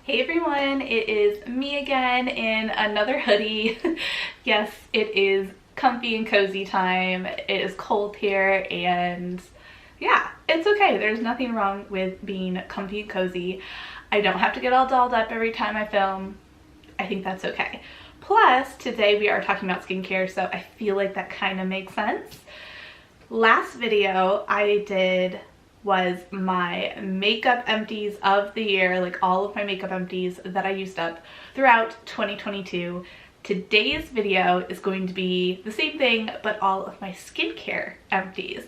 Hey everyone, it is me again in another hoodie. Yes, it is comfy and cozy time. It is cold here and yeah, it's okay. There's nothing wrong with being comfy and cozy. I don't have to get all dolled up every time I film. I think that's okay. Plus, today we are talking about skincare, so I feel like that kind of makes sense. Last video I did was my makeup empties of the year, like all of my makeup empties that I used up throughout 2022. Today's video is going to be the same thing, but all of my skincare empties.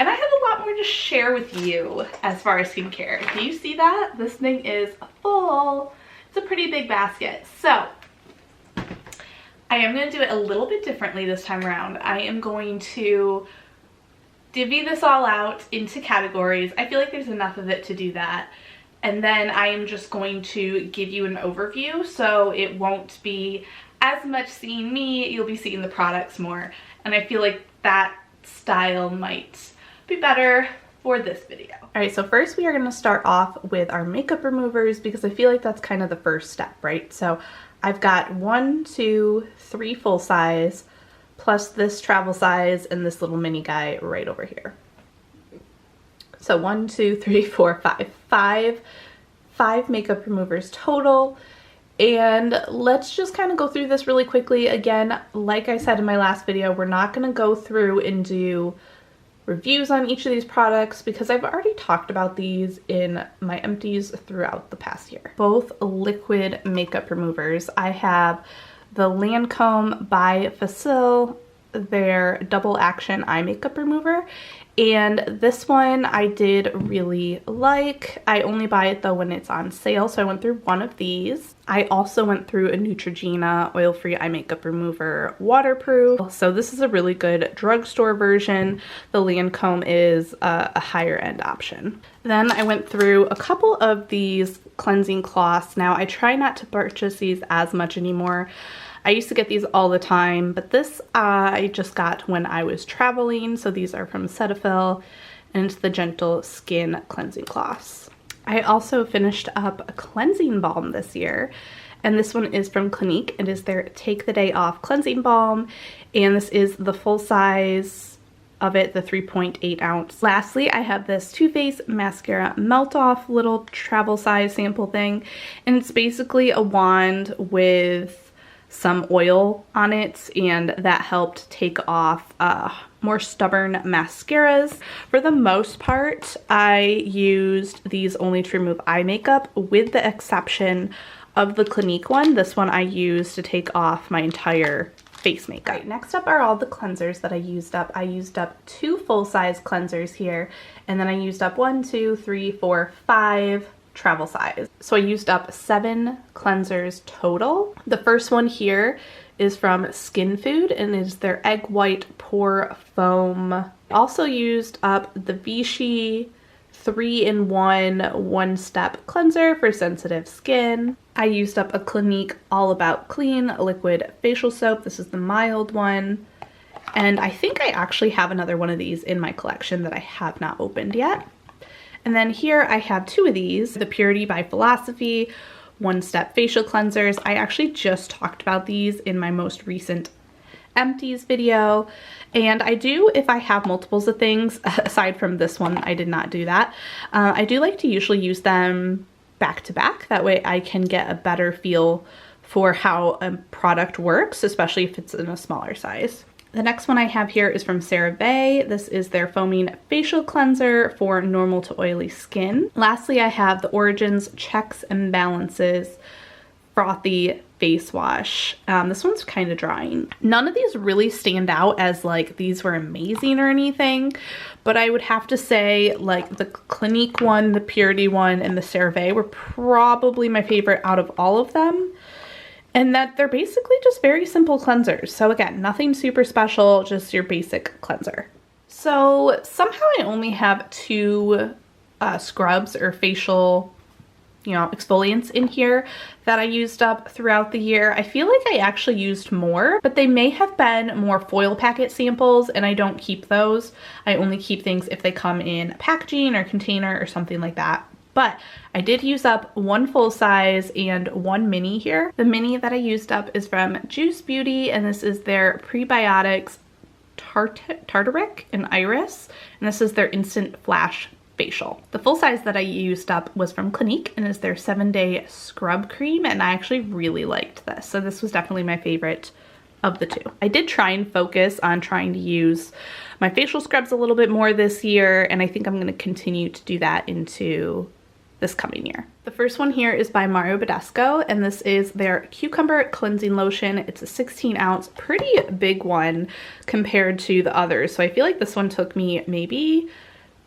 And I have a lot more to share with you as far as skincare. Do you see that? This thing is full. It's a pretty big basket. So I am going to do it a little bit differently this time around. I am going to divvy this all out into categories. I feel like there's enough of it to do that. And then I am just going to give you an overview, so it won't be as much seeing me, you'll be seeing the products more. And I feel like that style might be better for this video. All right, so first we are going to start off with our makeup removers because I feel like that's kind of the first step, right? So I've got 1, 2, 3 full size, plus this travel size and this little mini guy right over here. So 1, 2, 3, 4, 5. Five makeup removers total. And let's just kind of go through this really quickly. Again, like I said in my last video, we're not going to go through and do reviews on each of these products because I've already talked about these in my empties throughout the past year. Both liquid makeup removers. I have the Lancome by Facile, their double action eye makeup remover, and this one I did really like. I only buy it though when it's on sale, so I went through one of these. I also went through a Neutrogena oil-free eye makeup remover, waterproof. So this is a really good drugstore version. The Lancome is a higher end option. Then I went through a couple of these cleansing cloths. Now I try not to purchase these as much anymore. I used to get these all the time, but this I just got when I was traveling. So these are from Cetaphil, and it's the Gentle Skin Cleansing Cloths. I also finished up a cleansing balm this year, and this one is from Clinique. It is their Take the Day Off Cleansing Balm, and this is the full size of it, the 3.8 ounce. Lastly, I have this Too Faced Mascara Melt Off little travel size sample thing, and it's basically a wand with some oil on it, and that helped take off more stubborn mascaras. For the most part, I used these only to remove eye makeup, with the exception of the Clinique one. This one I used to take off my entire face makeup. Right, next up are all the cleansers that I used up. I used up 2 full-size cleansers here, and then I used up 1, 2, 3, 4, 5 travel size. So I used up 7 cleansers total. The first one here is from Skin Food, and it is their Egg White Pore Foam. I also used up the Vichy 3-in-1 one-step cleanser for sensitive skin. I used up a Clinique All About Clean liquid facial soap. This is the mild one. And I think I actually have another one of these in my collection that I have not opened yet. And then here I have 2 of these, the Purity by Philosophy one-step facial cleansers. I actually just talked about these in my most recent empties video, and I do, if I have multiples of things, aside from this one, I did not do that. I do like to usually use them back to back. That way I can get a better feel for how a product works, especially if it's in a smaller size. The next one I have here is from CeraVe. This is their foaming facial cleanser for normal to oily skin. Lastly, I have the Origins Checks and Balances frothy face wash. This one's kind of drying. None of these really stand out as like these were amazing or anything, but I would have to say like the Clinique one, the Purity one, and the CeraVe were probably my favorite out of all of them. And that they're basically just very simple cleansers. So again, nothing super special, just your basic cleanser. So somehow I only have 2 scrubs or facial, exfoliants in here that I used up throughout the year. I feel like I actually used more, but they may have been more foil packet samples, and I don't keep those. I only keep things if they come in packaging or container or something like that. but I did use up one full size and one mini here. The mini that I used up is from Juice Beauty, and this is their Prebiotics Tartaric and Iris, and this is their Instant Flash Facial. The full size that I used up was from Clinique and is their 7-day scrub cream, and I actually really liked this. So this was definitely my favorite of the two. I did try and focus on trying to use my facial scrubs a little bit more this year, and I think I'm going to continue to do that into this coming year. The first one here is by Mario Badescu, and this is their Cucumber Cleansing Lotion. It's a 16-ounce, pretty big one compared to the others. So I feel like this one took me maybe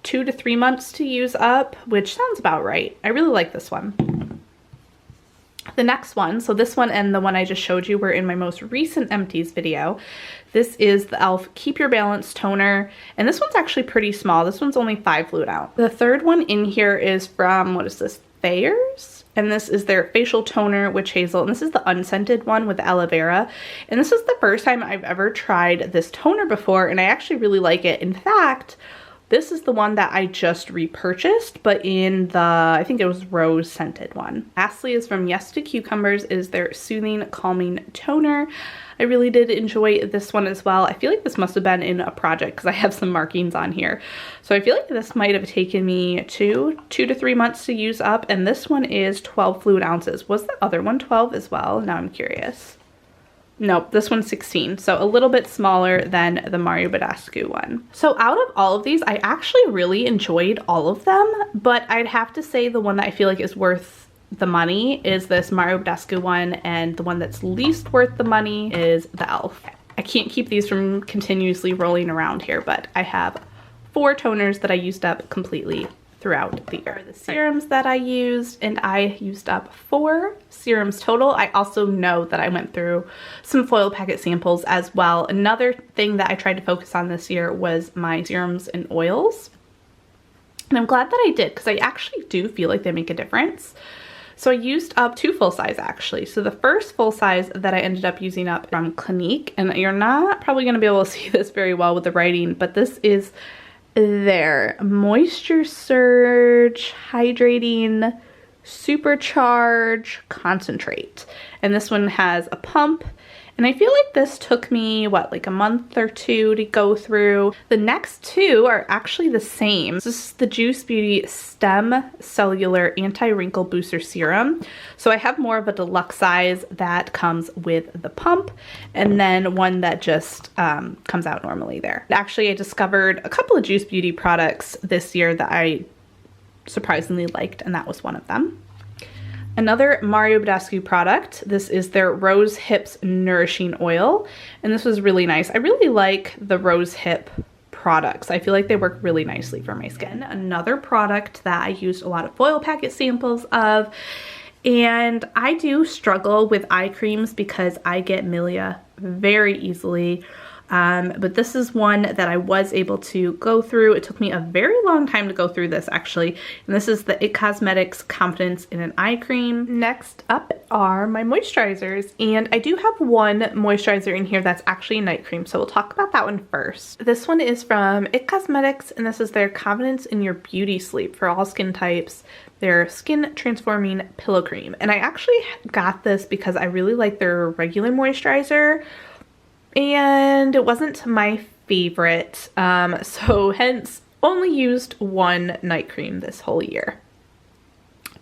2 to 3 months to use up, which sounds about right. I really like this one. The next one, so this one and the one I just showed you were in my most recent Empties video. This is the e.l.f. Keep Your Balance Toner, and this one's actually pretty small. This one's only 5 fluid ounce. The third one in here is from, what is this, Thayer's? And this is their facial toner, Witch Hazel, and this is the unscented one with aloe vera. And this is the first time I've ever tried this toner before, and I actually really like it. In fact, this is the one that I just repurchased, but in the, I think it was rose scented one. Lastly is from Yes to Cucumbers, is their Soothing Calming Toner. I really did enjoy this one as well. I feel like this must have been in a project because I have some markings on here. So I feel like this might have taken me two to 3 months to use up, and this one is 12 fluid ounces. Was the other one 12 as well? Now I'm curious. Nope, this one's 16, so a little bit smaller than the Mario Badescu one. So out of all of these, I actually really enjoyed all of them, but I'd have to say the one that I feel like is worth the money is this Mario Badescu one, and the one that's least worth the money is the e.l.f. I can't keep these from continuously rolling around here, but I have 4 toners that I used up completely throughout the year. The serums that I used, and I used up 4 serums total. I also know that I went through some foil packet samples as well. Another thing that I tried to focus on this year was my serums and oils. And I'm glad that I did, because I actually do feel like they make a difference. So I used up 2 full size actually. So the first full size that I ended up using up from Clinique, and you're not probably going to be able to see this very well with the writing, but this is their Moisture Surge Hydrating Supercharge Concentrate. And this one has a pump, and I feel like this took me, what, like a month or 2 to go through. The next 2 are actually the same. This is the Juice Beauty Stem Cellular Anti-Wrinkle Booster Serum. So I have more of a deluxe size that comes with the pump, and then one that just comes out normally there. Actually, I discovered a couple of Juice Beauty products this year that I surprisingly liked, and that was one of them. Another Mario Badescu product, this is their Rose Hips Nourishing Oil, and this was really nice. I really like the Rose Hip products. I feel like they work really nicely for my skin. Another product that I used a lot of foil packet samples of, and I do struggle with eye creams because I get milia very easily. But this is one that I was able to go through. It took me a very long time to go through this actually. And this is the IT Cosmetics Confidence in an Eye Cream. Next up are my moisturizers. And I do have one moisturizer in here that's actually a night cream. So we'll talk about that one first. This one is from IT Cosmetics, and this is their Confidence in Your Beauty Sleep for all skin types. Their Skin Transforming Pillow Cream. And I actually got this because I really like their regular moisturizer, and it wasn't my favorite, so hence only used one night cream this whole year.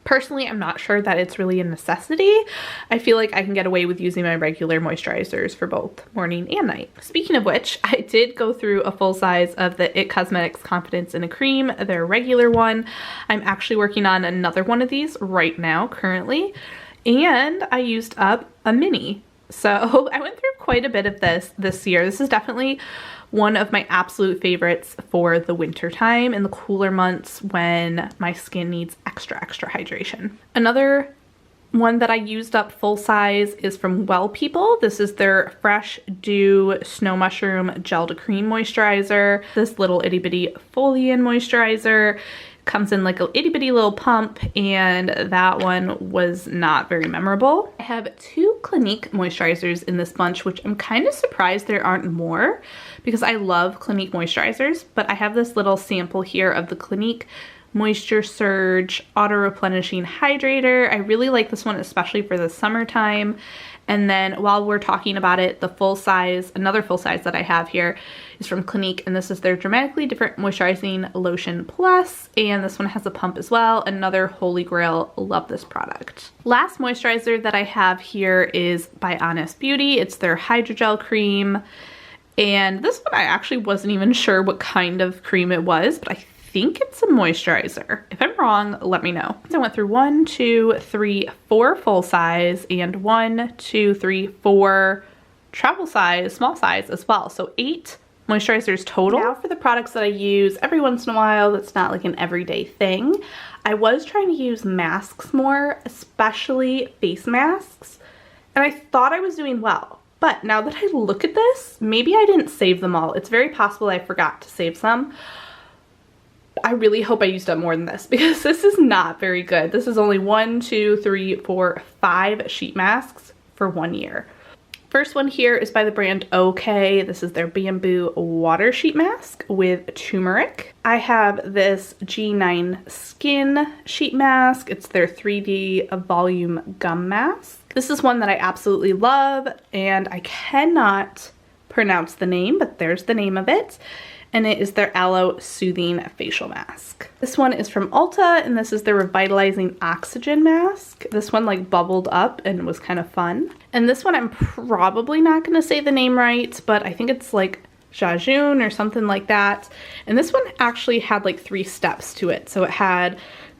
Personally, I'm not sure that it's really a necessity. I feel like I can get away with using my regular moisturizers for both morning and night. Speaking of which, I did go through a full size of the IT Cosmetics Confidence in a Cream, their regular one. I'm actually working on another one of these right now currently, and I used up a mini. So I went through quite a bit of this year. This is definitely one of my absolute favorites for the winter time and the cooler months when my skin needs extra hydration. Another one that I used up full size is from Well People. This is their Fresh Dew Snow Mushroom Gel to Cream Moisturizer. This little itty bitty Foliant moisturizer. Comes in like a itty bitty little pump, and that one was not very memorable. I have 2 Clinique moisturizers in this bunch, which I'm kind of surprised there aren't more because I love Clinique moisturizers, but I have this little sample here of the Clinique Moisture Surge Auto Replenishing Hydrator. I really like this one, especially for the summertime. And then while we're talking about it, the full size, another full size that I have here is from Clinique, and this is their Dramatically Different Moisturizing Lotion Plus, and this one has a pump as well. Another holy grail, love this product. Last moisturizer that I have here is by Honest Beauty. It's their Hydrogel Cream, and this one I actually wasn't even sure what kind of cream it was, but I think it's a moisturizer. If I'm wrong, let me know. I went through 1, 2, 3, 4 full size and 1, 2, 3, 4 travel size, small size as well. So 8 moisturizers total. Now for the products that I use every once in a while, that's not like an everyday thing. I was trying to use masks more, especially face masks, and I thought I was doing well. But now that I look at this, maybe I didn't save them all. It's very possible I forgot to save some. I really hope I used up more than this because this is not very good. This is only 1, 2, 3, 4, 5 sheet masks for 1 year. First one here is by the brand OK. This is their Bamboo Water Sheet Mask with turmeric. I have this G9 Skin Sheet Mask. It's their 3D Volume Gum Mask. This is one that I absolutely love, and I cannot pronounce the name, but there's the name of it. And it is their Aloe Soothing Facial Mask. This one is from Ulta, and this is their Revitalizing Oxygen Mask. This one like bubbled up and was kind of fun. And this one I'm probably not gonna say the name right, but I think it's like Jajun or something like that. And this one actually had like 3 steps to it. So it had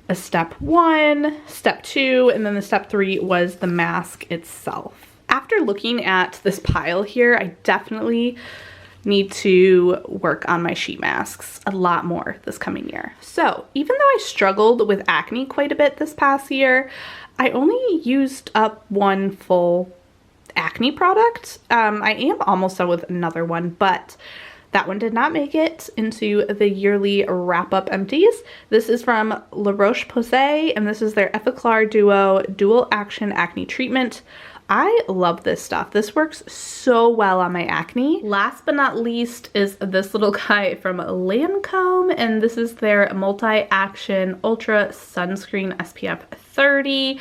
a step 1, step 2, and then the step 3 was the mask itself. After looking at this pile here, I definitely need to work on my sheet masks a lot more this coming year. So even though I struggled with acne quite a bit this past year, I only used up 1 full acne product. I am almost done with another one, but that one did not make it into the yearly wrap-up empties. This is from La Roche-Posay, and this is their Effaclar Duo Dual Action Acne Treatment. I love this stuff. This works so well on my acne. Last but not least is this little guy from Lancome, and this is their Multi-Action Ultra Sunscreen SPF 30.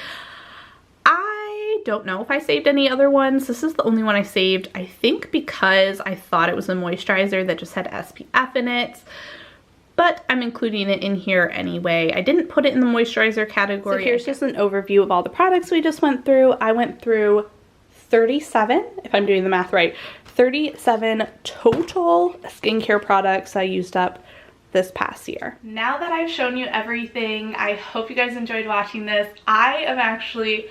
I don't know if I saved any other ones. This is the only one I saved, I think because I thought it was a moisturizer that just had SPF in it. But I'm including it in here anyway. I didn't put it in the moisturizer category. So here's just an overview of all the products we just went through. I went through 37, if I'm doing the math right, 37 total skincare products I used up this past year. Now that I've shown you everything, I hope you guys enjoyed watching this. I am actually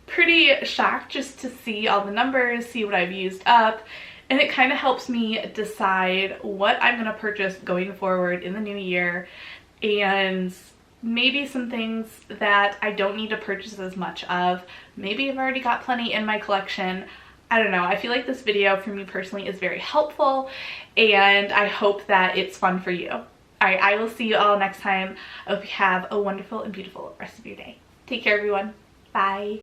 pretty shocked just to see all the numbers, see what I've used up. And it kind of helps me decide what I'm going to purchase going forward in the new year, and maybe some things that I don't need to purchase as much of. Maybe I've already got plenty in my collection. I don't know. I feel like this video for me personally is very helpful, and I hope that it's fun for you. All right, I will see you all next time. I hope you have a wonderful and beautiful rest of your day. Take care, everyone. Bye.